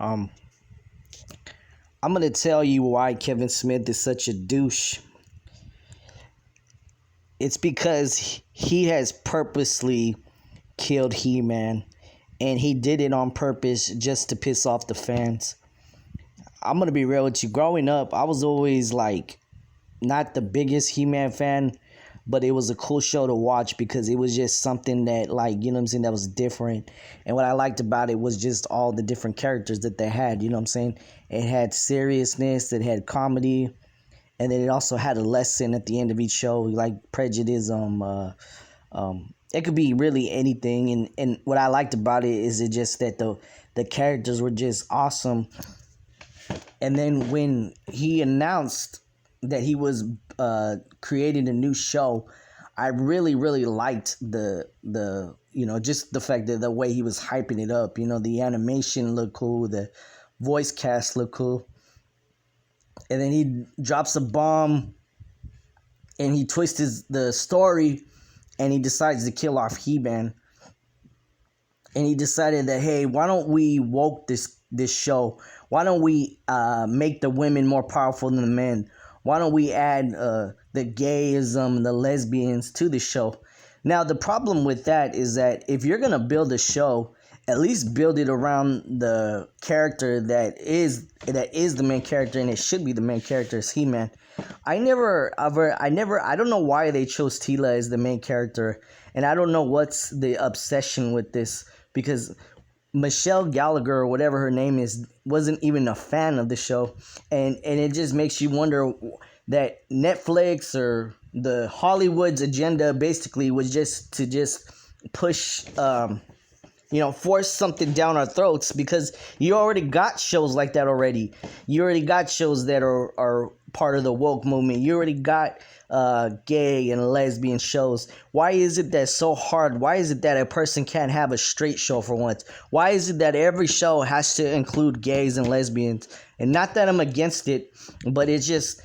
Um, I'm gonna tell you why Kevin Smith is such a douche. It's because he has purposely killed He-Man, and he did it on purpose just to piss off the fans. I'm gonna be real with you. Growing up, I was always like not the biggest He-Man fan, but it was a cool show to watch because it was just something that, like, you know what I'm saying, that was different. And what I liked about it was just all the different characters that they had, you know what I'm saying? It had seriousness, it had comedy, and then it also had a lesson at the end of each show, like prejudice. It could be really anything, and what I liked about it is it just that the characters were just awesome. And then when he announced that he was creating a new show, I really liked the just the fact that the way he was hyping it up. You know, the animation looked cool, the voice cast looked cool, and then he drops a bomb and he twists the story and he decides to kill off He-Man. And he decided that, hey, why don't we woke this show? Why don't we make the women more powerful than the men? Why don't we add the gayism, the lesbians to the show? Now, the problem with that is that if you're going to build a show, at least build it around the character that is the main character, and it should be the main character is He-Man. I don't know why they chose Tila as the main character, and I don't know what's the obsession with this, because Michelle Gallagher, or whatever her name is, wasn't even a fan of the show, and it just makes you wonder that Netflix or the Hollywood's agenda basically was just to push force something down our throats, because you already got shows like that already. You already got shows that are part of the woke movement. You already got gay and lesbian shows. Why is it that so hard? Why is it that a person can't have a straight show for once? Why is it that every show has to include gays and lesbians? And not that I'm against it, but it just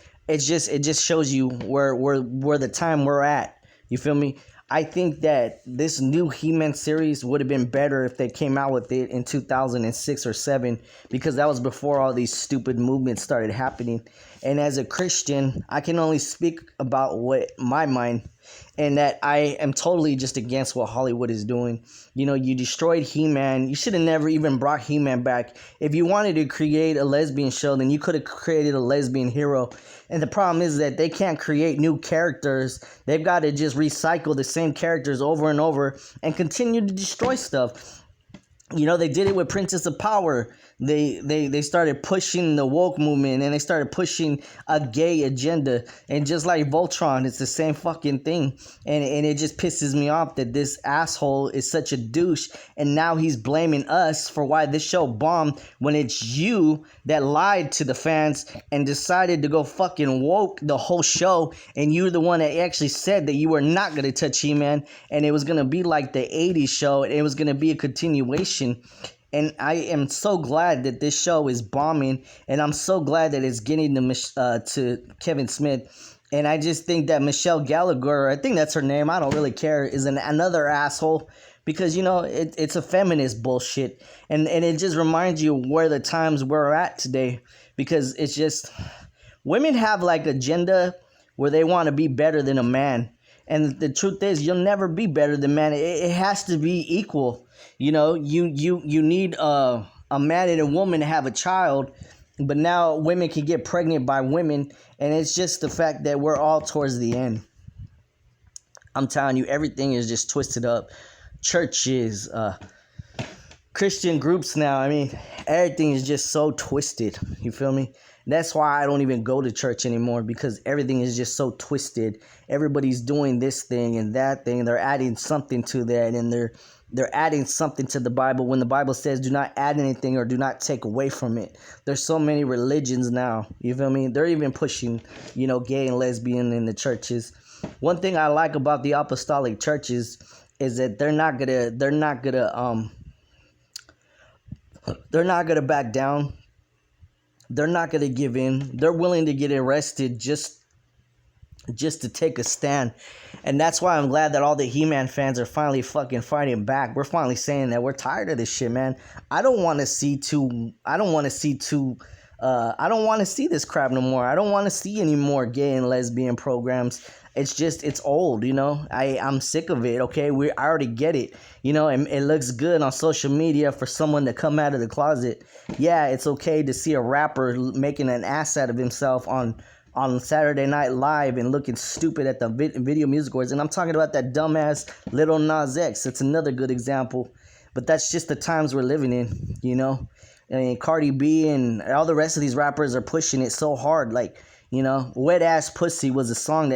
shows you where the time we're at. You feel me? I think that this new He-Man series would have been better if they came out with it in 2006 or 7, because that was before all these stupid movements started happening. And as a Christian, I can only speak about what my mind, and that I am totally just against what Hollywood is doing. You know, you destroyed He-Man. You should have never even brought He-Man back. If you wanted to create a lesbian show, then you could have created a lesbian hero. And the problem is that they can't create new characters. They've got to just recycle the same characters over and over and continue to destroy stuff. You know, they did it with Princess of Power. They started pushing the woke movement, and they started pushing a gay agenda. And just like Voltron, it's the same fucking thing. And it just pisses me off that this asshole is such a douche, and now he's blaming us for why this show bombed, when it's you that lied to the fans and decided to go fucking woke the whole show. And you're the one that actually said that you were not going to touch He-Man, and it was going to be like the 80s show, and it was going to be a continuation. And I am so glad that this show is bombing, and I'm so glad that it's getting to Kevin Smith. And I just think that Michelle Gallagher, I think that's her name, I don't really care, is another asshole, because, you know, it's a feminist bullshit. And it just reminds you where the times we're at today, because it's just, women have like agenda where they want to be better than a man. And the truth is, you'll never be better than man. It has to be equal. You know, you need a man and a woman to have a child, but now women can get pregnant by women, and it's just the fact that we're all towards the end. I'm telling you, everything is just twisted up. Churches, Christian groups now, I mean, everything is just so twisted. You feel me? That's why I don't even go to church anymore, because everything is just so twisted. Everybody's doing this thing and that thing. They're adding something to that, and they're adding something to the Bible when the Bible says do not add anything or do not take away from it. There's so many religions now. You feel me? They're even pushing, gay and lesbian in the churches. One thing I like about the apostolic churches is that they're not gonna back down. They're not gonna give in. They're willing to get arrested just just to take a stand. And that's why I'm glad that all the He-Man fans are finally fucking fighting back. We're finally saying that we're tired of this shit, man. I don't want to see this crap no more. I don't want to see any more gay and lesbian programs. It's old, you know. I'm sick of it. Okay, I already get it, you know. And it looks good on social media for someone to come out of the closet. Yeah, it's okay to see a rapper making an ass out of himself on Saturday Night Live and looking stupid at the Video Music Awards. And I'm talking about that dumbass Little Nas X. It's another good example. But that's just the times we're living in, you know. I mean, Cardi B and all the rest of these rappers are pushing it so hard. Like, you know, Wet Ass Pussy was a song that